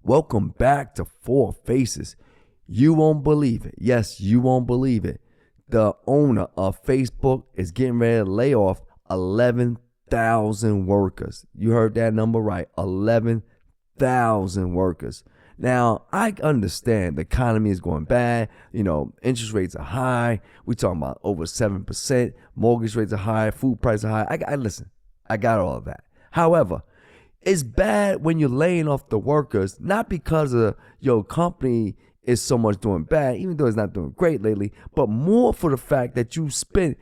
Welcome back to Four Faces. You won't believe it. Yes, you won't believe it. The owner of Facebook is getting ready to lay off 11,000 workers. You heard that number right. 11,000 workers. Now, I understand the economy is going bad. Interest rates are high. We're talking about over 7%. Mortgage rates are high. Food prices are high. I listen, I got all of that. However, it's bad when you're laying off the workers, not because of your company is so much doing bad, even though it's not doing great lately, but more for the fact that you spent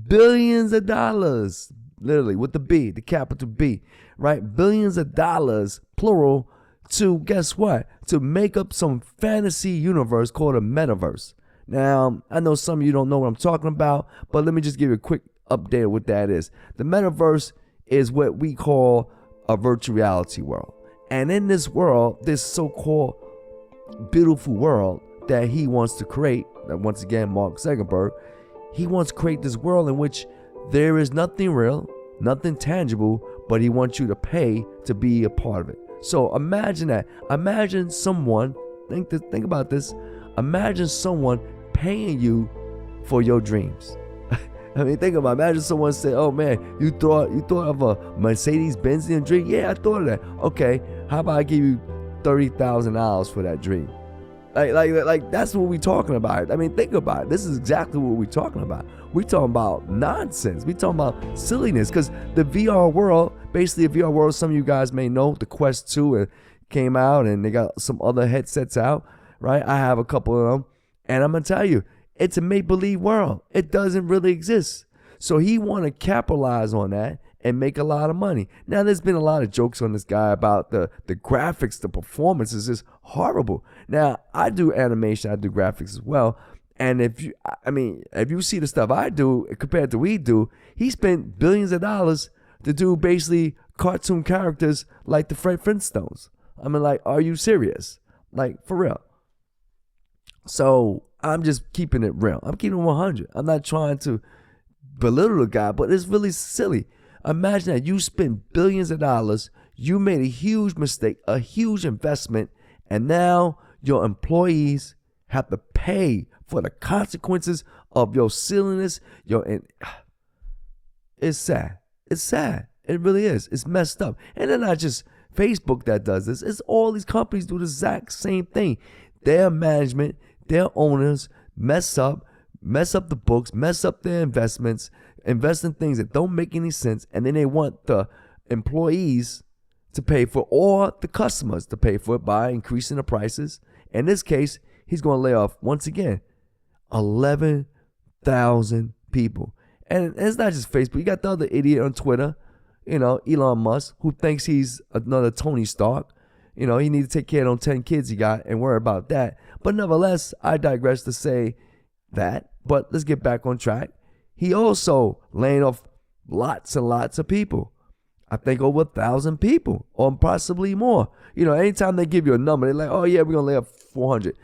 billions of dollars, literally with the B, the capital B, right? Billions of dollars, plural, to guess what? To make up some fantasy universe called a metaverse. Now, I know some of you don't know what I'm talking about, but let me just give you a quick update of what that is. The metaverse is what we call a virtual reality world. And in this world, this so-called beautiful world that he wants to create, that once again, Mark Zuckerberg, he wants to create this world in which there is nothing real, nothing tangible, but he wants you to pay to be a part of it. So imagine that. Imagine someone, think about this. Imagine someone paying you for your dreams. I mean, think about it. Imagine someone say, "Oh man, you thought of a Mercedes-Benz in a dream?" Yeah, I thought of that. Okay, how about I give you $30,000 for that dream? Like that's what we're talking about. I mean, think about it. This is exactly what we're talking about. We're talking about nonsense. We're talking about silliness, because the VR world, basically a VR world, some of you guys may know, the Quest 2 came out, and they got some other headsets out, right? I have a couple of them, and I'm gonna tell you, it's a make-believe world. It doesn't really exist. So he want to capitalize on that and make a lot of money. Now, there's been a lot of jokes on this guy about the graphics, the performance is just horrible. Now, I do animation, I do graphics as well. And if you see the stuff I do compared to we do, he spent billions of dollars to do basically cartoon characters like the Fred Flintstones. I mean, like, are you serious? Like, for real. So I'm just keeping it real. I'm keeping it 100. I'm not trying to belittle the guy, but it's really silly. Imagine that you spent billions of dollars, you made a huge mistake, a huge investment, and now your employees have to pay for the consequences of your silliness. It's sad. It's sad. It really is. It's messed up. And then not just Facebook that does this. It's all these companies do the exact same thing. Their management, their owners mess up the books, mess up their investments, invest in things that don't make any sense, and then they want the employees to pay for, or the customers to pay for it by increasing the prices. In this case, he's going to lay off, once again, 11,000 people. And it's not just Facebook. You got the other idiot on Twitter, Elon Musk, who thinks he's another Tony Stark. He needs to take care of those 10 kids he got and worry about that. But nevertheless, I digress to say that. But let's get back on track. He also laying off lots and lots of people. I think over 1,000 people, or possibly more. Anytime they give you a number, they're like, "Oh yeah, we're going to lay off 400.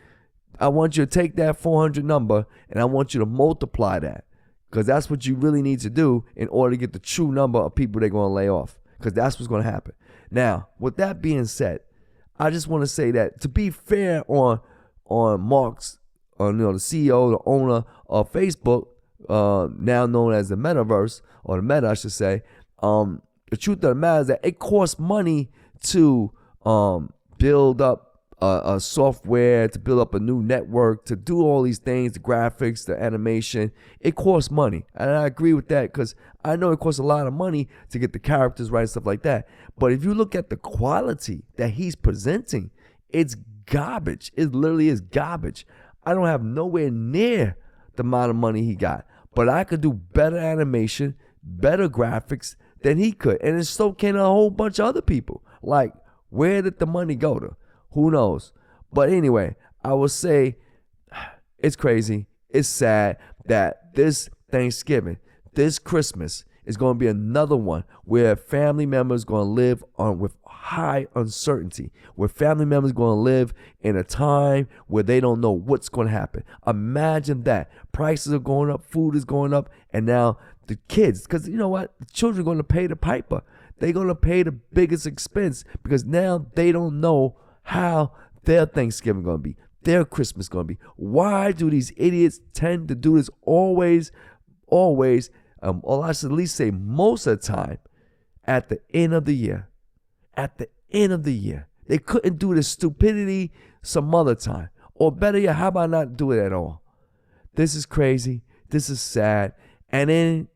I want you to take that 400 number and I want you to multiply that, because that's what you really need to do in order to get the true number of people they're going to lay off, because that's what's going to happen." Now, with that being said, I just want to say that, to be fair on Mark's, the CEO, the owner of Facebook, now known as the Metaverse, or the Meta, I should say, the truth of the matter is that it costs money to build up a software, to build up a new network, to do all these things, the graphics, the animation. It costs money. And I agree with that, because I know it costs a lot of money to get the characters right and stuff like that. But if you look at the quality that he's presenting, it's garbage. It literally is garbage. I don't have nowhere near the amount of money he got, but I could do better animation, better graphics than he could. And so can a whole bunch of other people. Like, where did the money go to? Who knows? But anyway, I will say it's crazy. It's sad that this Thanksgiving, this Christmas, is going to be another one where family members going to live with high uncertainty, where family members going to live in a time where they don't know what's going to happen. Imagine that. Prices are going up, food is going up, and now the kids, because you know what? The children are going to pay the piper. They're going to pay the biggest expense, because now they don't know how their Thanksgiving going to be, their Christmas going to be. Why do these idiots tend to do this always, or I should at least say most of the time, at the end of the year? At the end of the year. They couldn't do this stupidity some other time. Or better yet, how about not do it at all? This is crazy. This is sad. And then,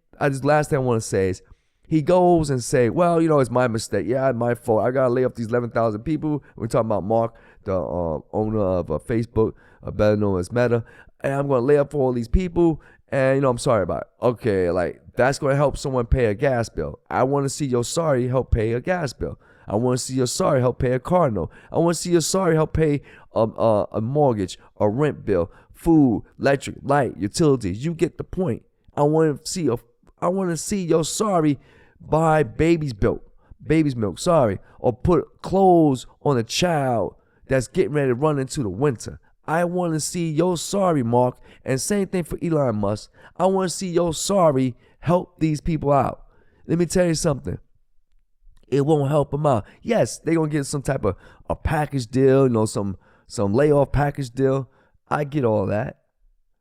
last thing I want to say is, he goes and say, well, it's my mistake. Yeah, it's my fault. I got to lay off these 11,000 people. We're talking about Mark, the owner of Facebook, better known as Meta. And I'm going to lay off all these people. And, I'm sorry about it. Okay, that's going to help someone pay a gas bill. I want to see your sorry help pay a gas bill. I want to see your sorry help pay a car note. I want to see your sorry help pay a mortgage, a rent bill, food, electric, light, utilities. You get the point. I want to see your sorry buy baby's milk, sorry, or put clothes on a child that's getting ready to run into the winter. I want to see your sorry, Mark, and same thing for Elon Musk. I want to see your sorry help these people out. Let me tell you something. It won't help them out. Yes, they're going to get some type of a package deal, some layoff package deal. I get all that,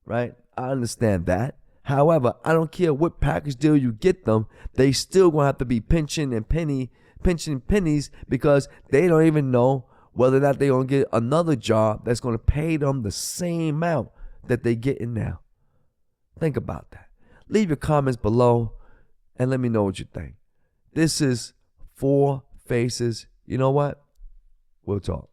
right? I understand that. However, I don't care what package deal you get them, they still going to have to be pinching pennies because they don't even know whether or not they're going to get another job that's going to pay them the same amount that they're getting now. Think about that. Leave your comments below and let me know what you think. This is Four Faces. You know what? We'll talk.